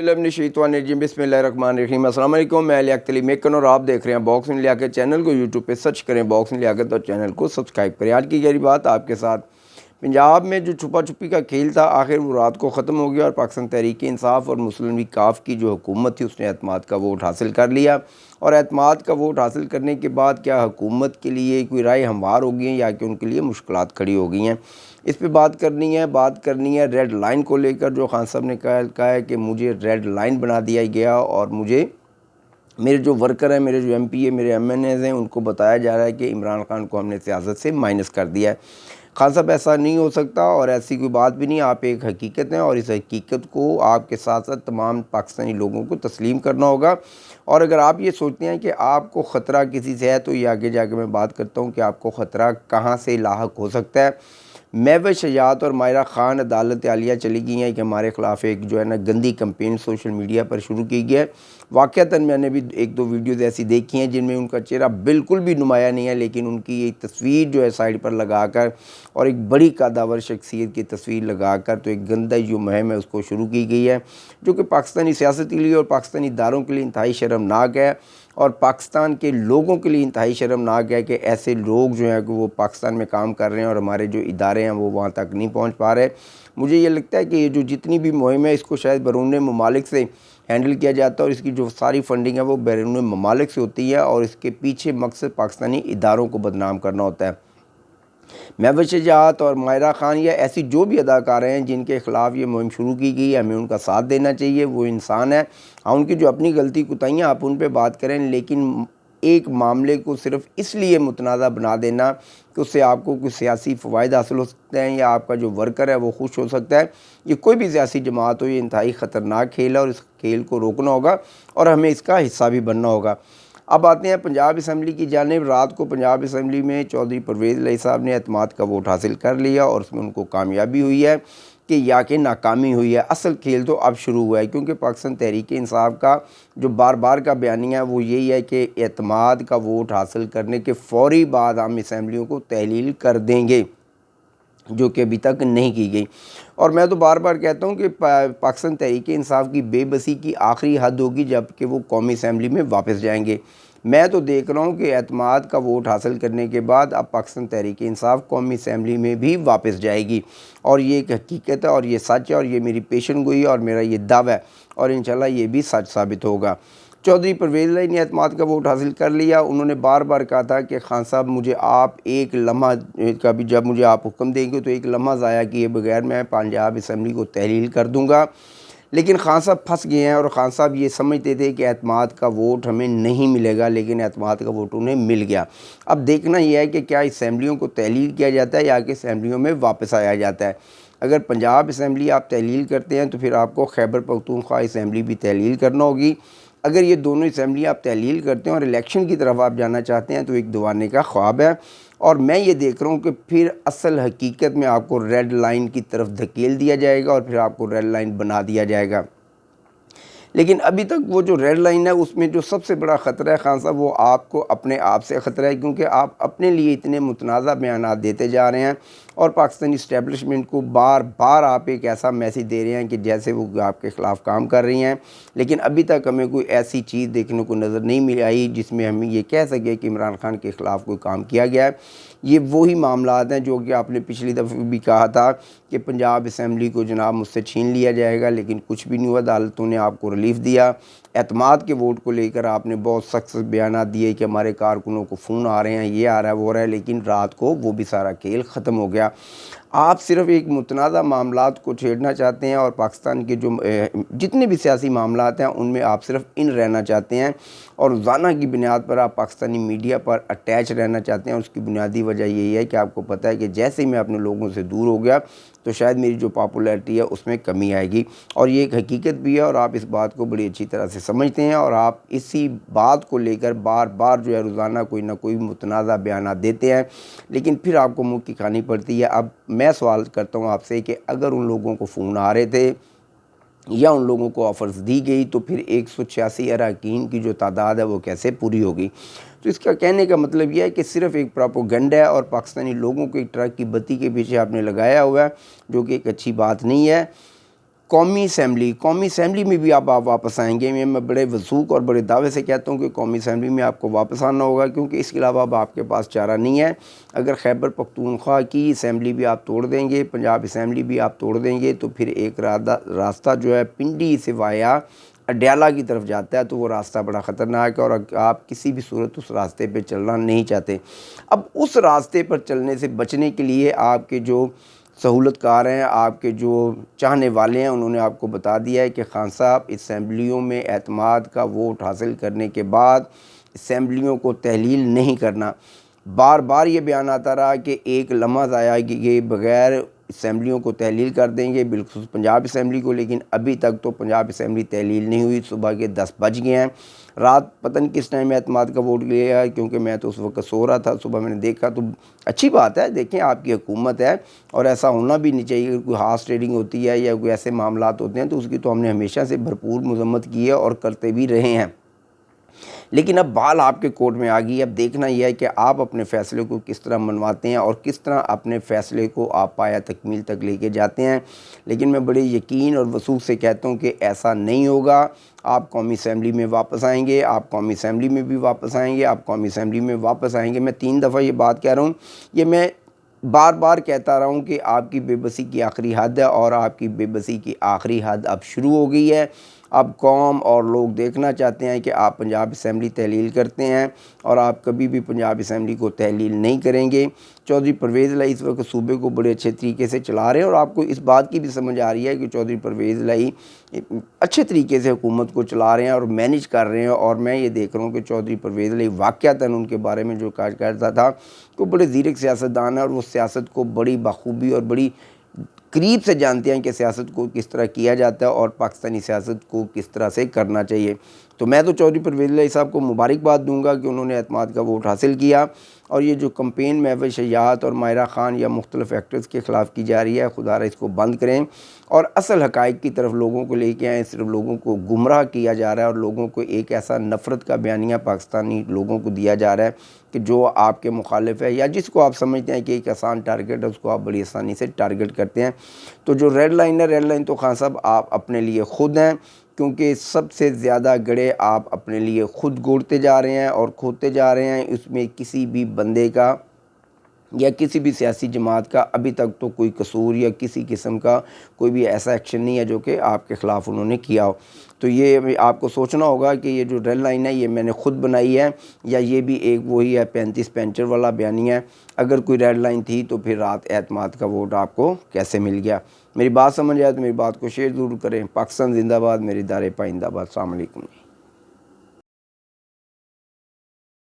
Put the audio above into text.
औज़ुबिल्लाहिमिनश्शैतानिर्रजीम बिस्मिल्लाहिर्रहमानिर्रहीम। अस्सलाम वालेकुम। मैं लियाकत अली मेकन और आप देख रहे हैं बॉक्सिंग लियाकत चैनल को। यूट्यूब पे सर्च करें बॉक्सिंग लियाकत और चैनल को सब्सक्राइब करें। आज की गहरी बात आपके साथ, पंजाब में जो छुपा छुपी का खेल था आखिर वो रात को ख़त्म हो गया और पाकिस्तान तहरीक इंसाफ और मुस्लिम लीग काफ की जो हुकूमत थी उसने एतमाद का वोट हासिल कर लिया। और एतमाद का वोट हासिल करने के बाद क्या हुकूमत के लिए कोई राय हमवार हो गई हैं या कि उनके लिए मुश्किलात खड़ी हो गई हैं, इस पे बात करनी है रेड लाइन को लेकर। जो खान साहब ने कहा है कि मुझे रेड लाइन बना दिया गया और मुझे मेरे जो वर्कर हैं, मेरे जो एमपी है, मेरे एमएनएज़ हैं, उनको बताया जा रहा है कि इमरान खान को हमने सियासत से माइनस कर दिया है। खान साहब ऐसा नहीं हो सकता और ऐसी कोई बात भी नहीं। आप एक हकीकत हैं और इस हकीकत को आपके साथ साथ तमाम पाकिस्तानी लोगों को तस्लीम करना होगा। और अगर आप ये सोचते हैं कि आपको ख़तरा किसी से है तो ये आगे जाके मैं बात करता हूँ कि आपको ख़तरा कहाँ से लाहक हो सकता है। महव शजात और मायरा ख़ान अदालत आलिया चली गई हैं कि हमारे ख़िलाफ़ एक जो है ना गंदी कंपेन सोशल मीडिया पर शुरू की गई है। वाक़तन मैंने भी एक दो वीडियोज़ ऐसी देखी हैं जिनमें उनका चेहरा बिल्कुल भी नुमाया नहीं है, लेकिन उनकी एक तस्वीर जो है साइड पर लगाकर और एक बड़ी कदावर शख्सियत की तस्वीर लगाकर तो एक गंदा जो मुहिम है उसको शुरू की गई है, जो कि पाकिस्तानी सियासत के लिए और पाकिस्तानी इदारों के लिए इंतहाई शर्मनाक है और पाकिस्तान के लोगों के लिए इंतहाई शर्मनाक है कि ऐसे लोग जो हैं कि वो पाकिस्तान में काम कर रहे हैं और हमारे जो इदारे हैं वो वहाँ तक नहीं पहुँच पा रहे। मुझे ये लगता है कि ये जो जितनी भी मुहिम है इसको शायद बैरून ममालिक से हैंडल किया जाता है और इसकी जो सारी फंडिंग है वो बैरून ममालिक से होती है और इसके पीछे मकसद पाकिस्तानी इदारों को बदनाम करना होता है। महव शजात और मायरा ख़ान या ऐसी जो भी अदाकारें हैं जिनके ख़िलाफ़ ये मुहिम शुरू की गई है, हमें उनका साथ देना चाहिए। वो इंसान है, हाँ उनकी जो अपनी गलती कोताहियाँ आप उन पर बात करें, लेकिन एक मामले को सिर्फ इसलिए मुतनाज़ा बना देना कि उससे आपको कुछ सियासी फ़वाइद हासिल हो सकते हैं या आपका जो वर्कर है वो खुश हो सकता है, ये कोई भी सियासी जमात हो, ये इंतहाई ख़तरनाक खेल है और इस खेल को रोकना होगा और हमें इसका हिस्सा भी बनना होगा। अब आते हैं पंजाब असम्बली की जानिब। रात को पंजाब असम्बली में चौधरी परवेज़ इलाही साहब ने एतमाद का वोट हासिल कर लिया और उसमें उनको कामयाबी हुई है कि या कि नाकामी हुई है। असल खेल तो अब शुरू हुआ है, क्योंकि पाकिस्तान तहरीक इंसाफ का जो बार बार का बयानिया है वो यही है कि एतमाद का वोट हासिल करने के फ़ौरी बाद हम असम्बलियों को तहलील कर देंगे, जो कि अभी तक नहीं की गई। और मैं तो बार बार कहता हूँ कि पाकिस्तान तहरीक इंसाफ की बेबसी की आखिरी हद होगी जबकि वो कौमी असम्बली में वापस जाएंगे। मैं तो देख रहा हूँ कि एतमाद का वोट हासिल करने के बाद अब पाकिस्तान तहरीक इंसाफ कौमी असम्बली में भी वापस जाएगी और ये एक हकीकत है और ये सच है और ये मेरी पेशन गोई है और मेरा ये दावा है और इंशाल्लाह ये भी सच साबित होगा। चौधरी परवेज़ इलाही ने एतमाद का वोट हासिल कर लिया। उन्होंने बार बार कहा था कि खान साहब मुझे आप एक लम्हा का भी, जब मुझे आप हुक्म देंगे तो एक लम्हा ज़ाया किए बगैर मैं पंजाब असम्बली को तहलील कर दूँगा। लेकिन खान साहब फंस गए हैं और खान साहब ये समझते थे कि एतमाद का वोट हमें नहीं मिलेगा, लेकिन एतमाद का वोट उन्हें मिल गया। अब देखना यह है कि क्या असम्बलियों को तहलील किया जाता है या कि असम्बलियों में वापस आया जाता है। अगर पंजाब असम्बली आप तहलील करते हैं तो फिर आपको खैबर पख्तूनख्वा असम्बली भी तहलील करना होगी। अगर ये दोनों असम्बली आप तहलील करते हैं और इलेक्शन की तरफ आप जाना चाहते हैं तो एक दीवाने का ख्वाब है। और मैं ये देख रहा हूँ कि फिर असल हकीकत में आपको रेड लाइन की तरफ धकेल दिया जाएगा और फिर आपको रेड लाइन बना दिया जाएगा। लेकिन अभी तक वो जो रेड लाइन है उसमें जो सबसे बड़ा ख़तरा है खान साहब, वो आपको अपने आप से ख़तरा है, क्योंकि आप अपने लिए इतने मुतनाज़ा बयानात देते जा रहे हैं और पाकिस्तानी इस्टेब्लिशमेंट को बार बार आप एक ऐसा मैसेज दे रहे हैं कि जैसे वो आपके ख़िलाफ़ काम कर रही हैं। लेकिन अभी तक हमें कोई ऐसी चीज़ देखने को नज़र नहीं मिल आई जिसमें हम ये कह सकें कि इमरान खान के ख़िलाफ़ कोई काम किया गया है। ये वही मामलात हैं जो कि आपने पिछली दफ़े भी कहा था कि पंजाब असम्बली को जनाब मुझसे छीन लिया जाएगा, लेकिन कुछ भी नहीं हुआ। अदालतों ने आपको रिलीफ दिया। एतमाद के वोट को लेकर आपने बहुत सख्त बयान दिए कि हमारे कारकुनों को फ़ोन आ रहे हैं, ये आ रहा है, वो हो रहा है, लेकिन रात को वो भी सारा खेल ख़त्म हो गया। आप सिर्फ़ एक मुतनाज़ा मामलात को छेड़ना चाहते हैं और पाकिस्तान के जो जितने भी सियासी मामलात हैं उनमें आप सिर्फ इन रहना चाहते हैं और रोज़ाना की बुनियाद पर आप पाकिस्तानी मीडिया पर अटैच रहना चाहते हैं। उसकी बुनियादी वजह यही है कि आपको पता है कि जैसे ही मैं अपने लोगों से दूर हो गया तो शायद मेरी जो पॉपुलैरिटी है उसमें कमी आएगी और ये एक हकीकत भी है और आप इस बात को बड़ी अच्छी तरह से समझते हैं और आप इसी बात को लेकर बार बार जो है रोज़ाना कोई ना कोई मुतनाज़ा बयान देते हैं, लेकिन फिर आपको मुँह की खानी पड़ती है। अब मैं सवाल करता हूँ आपसे कि अगर उन लोगों को फ़ोन आ रहे थे या उन लोगों को ऑफ़र्स दी गई तो फिर 186 अरकान की जो तादाद है वो कैसे पूरी होगी। तो इसका कहने का मतलब यह है कि सिर्फ़ एक प्रोपेगेंडा है और पाकिस्तानी लोगों को एक ट्रक की बत्ती के पीछे आपने लगाया हुआ है, जो कि एक अच्छी बात नहीं है। कौमी असम्बली में भी आप वापस आएंगे। मैं बड़े वसूख और बड़े दावे से कहता हूँ कि कौमी असम्बली में आपको वापस आना होगा, क्योंकि इसके अलावा अब आपके पास चारा नहीं है। अगर खैबर पख्तूनख्वा की असम्बली भी आप तोड़ देंगे, पंजाब असम्बली भी आप तोड़ देंगे, तो फिर एक रास्ता जो है पिंडी से वाया अडयाला की तरफ जाता है, तो वो रास्ता बड़ा ख़तरनाक है और आप किसी भी सूरत उस रास्ते पे चलना नहीं चाहते। अब उस रास्ते पर चलने से बचने के लिए आपके जो सहूलतकार हैं, आपके जो चाहने वाले हैं, उन्होंने आपको बता दिया है कि खान साहब असम्बलियों में एतमाद का वोट हासिल करने के बाद असम्बलियों को तहलील नहीं करना। बार बार ये बयान आता रहा कि एक लम्हा ज़ाया किए बग़ैर असम्बलियों को तहलील कर देंगे, बिल्कुल पंजाब असम्बली को, लेकिन अभी तक तो पंजाब असम्बली तहलील नहीं हुई। सुबह के 10 बज गए हैं। रात पता नहीं किस टाइम एतमाद का वोट लिया है, क्योंकि मैं तो उस वक्त सो रहा था। सुबह मैंने देखा तो अच्छी बात है, देखें आपकी हुकूमत है और ऐसा होना भी नहीं चाहिए। अगर कोई हार्स ट्रेडिंग होती है या कोई ऐसे मामलात होते हैं तो उसकी तो हमने हमेशा से भरपूर मजम्मत की है और करते भी रहे हैं। लेकिन अब बाल आपके कोर्ट में आ गई। अब देखना यह है कि आप अपने फ़ैसले को किस तरह मनवाते हैं और किस तरह अपने फ़ैसले को आप पाया तकमील तक लेके जाते हैं। लेकिन मैं बड़े यकीन और वसूख से कहता हूँ कि ऐसा नहीं होगा। आप कौमी असम्बली में वापस आएंगे, आप कौमी असम्बली में भी वापस आएंगे, आप कौमी असम्बली में वापस आएंगे। मैं 3 दफ़ा ये बात कह रहा हूँ, ये मैं बार बार कहता रहा हूँ कि आपकी बेबसी की आखिरी हद है और आपकी बेबसी की आखिरी हद अब शुरू हो गई है। अब कौम और लोग देखना चाहते हैं कि आप पंजाब असम्बली तहलील करते हैं और आप कभी भी पंजाब असम्बली को तहलील नहीं करेंगे। चौधरी परवेज़ लाई इस वक्त सूबे को बड़े अच्छे तरीके से चला रहे हैं और आपको इस बात की भी समझ आ रही है कि चौधरी परवेज़ लाई अच्छे तरीके से हुकूमत को चला रहे हैं और मैनेज कर रहे हैं। और मैं ये देख रहा हूँ कि चौधरी परवेज़ लाई वाक़यातन उनके बारे में जो काज करता था वो बड़े ज़ीरक सियासतदान है और वो सियासत को बड़ी बखूबी और बड़ी करीब से जानते हैं कि सियासत को किस तरह किया जाता है और पाकिस्तानी सियासत को किस तरह से करना चाहिए। तो मैं तो चौधरी परवेज़ लाई साहब को मुबारकबाद दूंगा कि उन्होंने एतमाद का वोट हासिल किया। और ये जो कंपेन महफिल शयात और मायरा खान या मुख्तलिफ एक्टर्स के ख़िलाफ़ की जा रही है, खुदा इसको बंद करें और असल हक़ाइक़ की तरफ लोगों को लेके आएँ। सिर्फ लोगों को गुमराह किया जा रहा है और लोगों को एक ऐसा नफ़रत का बयानिया पाकिस्तानी लोगों को दिया जा रहा है कि जो आपके मुखालिफ है या जिसको आप समझते हैं कि एक आसान टारगेट है, उसको आप बड़ी आसानी से टारगेट करते हैं। तो जो रेड लाइन है, रेड लाइन तो खान साहब आप अपने लिए ख़ुद हैं, क्योंकि सबसे ज़्यादा गड़े आप अपने लिए ख़ुद गोड़ते जा रहे हैं और खोदते जा रहे हैं। इसमें किसी भी बंदे का या किसी भी सियासी जमात का अभी तक तो कोई कसूर या किसी किस्म का कोई भी ऐसा एक्शन नहीं है जो कि आपके ख़िलाफ़ उन्होंने किया हो। तो ये आपको सोचना होगा कि ये जो रेड लाइन है ये मैंने ख़ुद बनाई है या ये भी एक वही है 35 पेंचर वाला बयानी है। अगर कोई रेड लाइन थी तो फिर रात एतमाद का वोट आपको कैसे मिल गया। मेरी बात समझ आए तो मेरी बात को शेयर ज़रूर करें। पाकिस्तान जिंदाबाद, मेरी दारे पाइंदाबाद। अस्सलाम वालेकुम।